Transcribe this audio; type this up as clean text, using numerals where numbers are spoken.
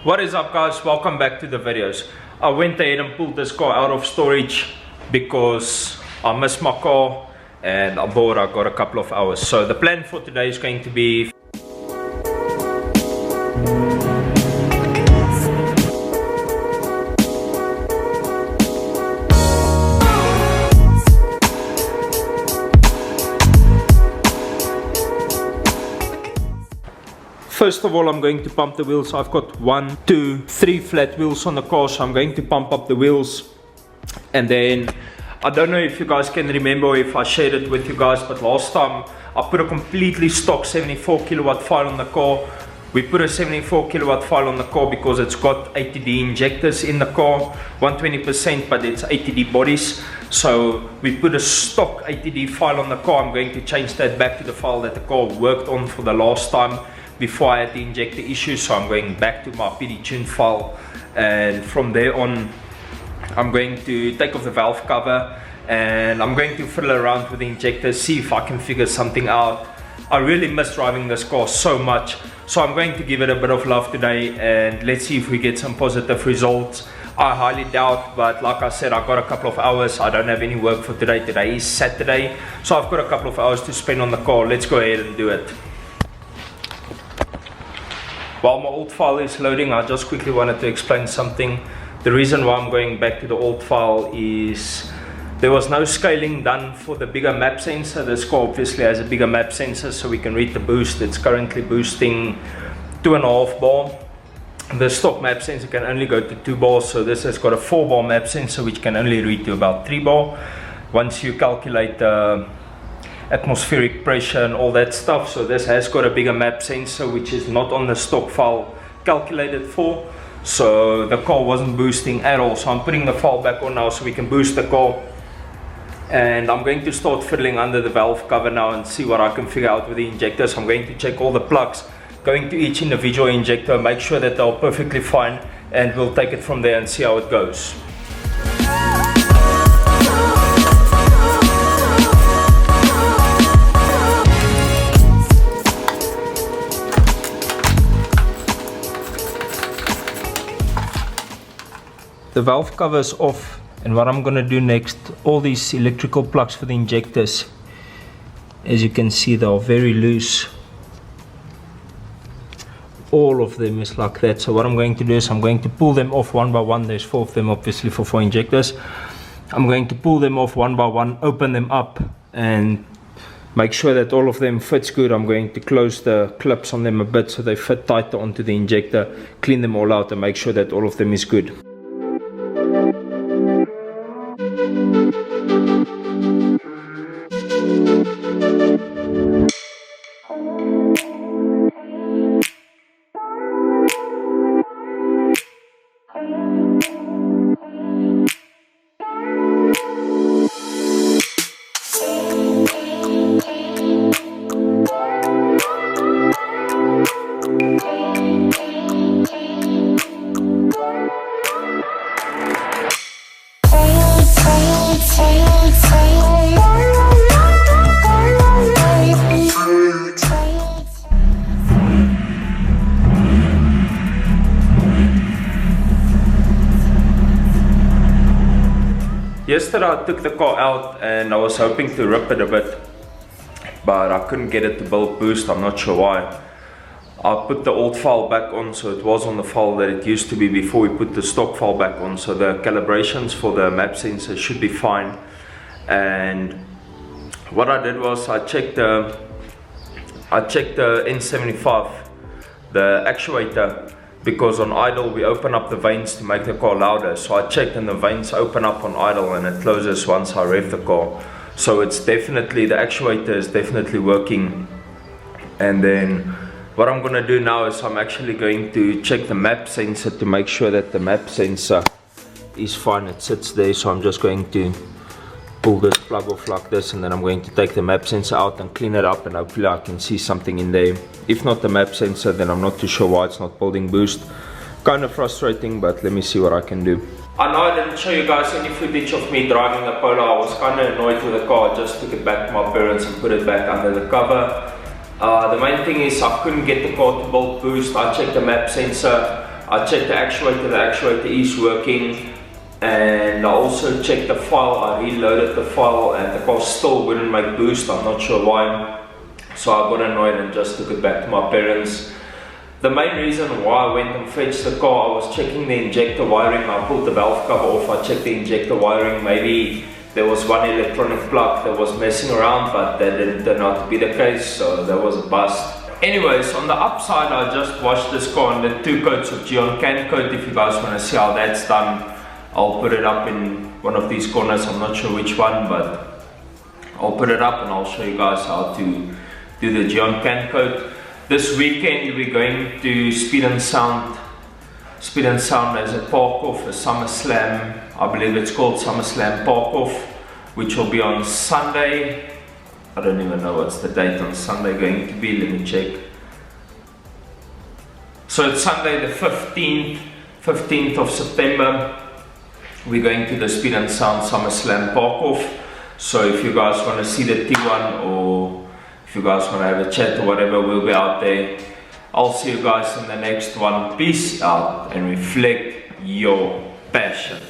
What is up, guys? Welcome back to the videos. I went ahead and pulled this car out of storage because I missed my car and I got a couple of hours. So the plan for today is going to be first of all, I'm going to pump the wheels. I've got 1, 2, 3 flat wheels on the car, so I'm going to pump up the wheels. And then, I don't know if you guys can remember or if I shared it with you guys, but last time I put a completely stock 74 kilowatt file on the car. We put a 74 kilowatt file on the car because it's got 80D injectors in the car, 120%, but it's 80D bodies. So we put a stock 80D file on the car. I'm going to change that back to the file that the car worked on for the last time before I had the injector issue. So I'm going back to my PD tune file, and from there on I'm going to take off the valve cover and I'm going to fiddle around with the injector, see if I can figure something out. I really miss driving this car so much, so I'm going to give it a bit of love today and let's see if we get some positive results. I highly doubt, but like I said, I've got a couple of hours. I don't have any work for today. Today is Saturday, so I've got a couple of hours to spend on the car. Let's go ahead and do it. While my old file is loading, I just quickly wanted to explain something. The reason why I'm going back to the old file is there was no scaling done for the bigger map sensor. This car obviously has a bigger map sensor, so we can read the boost. It's currently boosting 2.5 bar. The stock map sensor can only go to 2 bars, so this has got a 4 bar map sensor which can only read to about 3 bar. Once you calculate the atmospheric pressure and all that stuff, so this has got a bigger map sensor which is not on the stock file calculated for, so the car wasn't boosting at all. So I'm putting the file back on now so we can boost the car, and I'm going to start fiddling under the valve cover now and see what I can figure out with the injectors. I'm going to check all the plugs, going to each individual injector, make sure that they're perfectly fine, and we'll take it from there and see how it goes. The valve cover is off, and what I'm gonna do next, all these electrical plugs for the injectors, as you can see, they are very loose. All of them is like that. So what I'm going to do is I'm going to pull them off one by one. There's 4 of them obviously for 4 injectors. I'm going to pull them off one by one, open them up and make sure that all of them fits good. I'm going to close the clips on them a bit so they fit tighter onto the injector, clean them all out and make sure that all of them is good. Yesterday I took the car out and I was hoping to rip it a bit, but I couldn't get it to build boost. I'm not sure why. I put the old file back on, so it was on the file that it used to be before we put the stock file back on, so the calibrations for the map sensor should be fine. And what I did was I checked the N75, the actuator, because on idle we open up the vanes to make the car louder. So I checked and the vanes open up on idle and it closes once I rev the car. So it's definitely, the actuator is definitely working. And then what I'm going to do now is I'm actually going to check the map sensor to make sure that the map sensor is fine. It sits there, so I'm just going to pull this plug off like this, and then I'm going to take the map sensor out and clean it up, and hopefully I can see something in there. If not the map sensor, then I'm not too sure why it's not building boost. Kind of frustrating, but let me see what I can do. I know I didn't show you guys any footage of me driving the Polo. I was kind of annoyed with the car. I just took it back to my parents and put it back under the cover. The main thing is I couldn't get the car to build boost. I checked the map sensor. I checked the actuator is working, and I also checked the file. I reloaded the file and the car still wouldn't make boost. I'm not sure why. So I got annoyed and just took it back to my parents. The main reason why I went and fetched the car, I was checking the injector wiring. I pulled the valve cover off, I checked the injector wiring. Maybe there was one electronic plug that was messing around, but that didn't turn out to be the case, so that was a bust. Anyways, on the upside, I just washed this car in the 2 coats of Geon can coat. If you guys want to see how that's done, I'll put it up in one of these corners. I'm not sure which one, but I'll put it up and I'll show you guys how to do the Geon can coat. This weekend we're going to Speed and Sound as a park-off, a SummerSlam. I believe it's called SummerSlam Park-off, which will be on Sunday. I don't even know what's the date on Sunday going to be, let me check. So it's Sunday the 15th of September. We're going to the Speed and Sound SummerSlam Park-off. So if you guys want to see the T1, or if you guys want to have a chat or whatever, we'll be out there. I'll see you guys in the next one. Peace out and reflect your passion.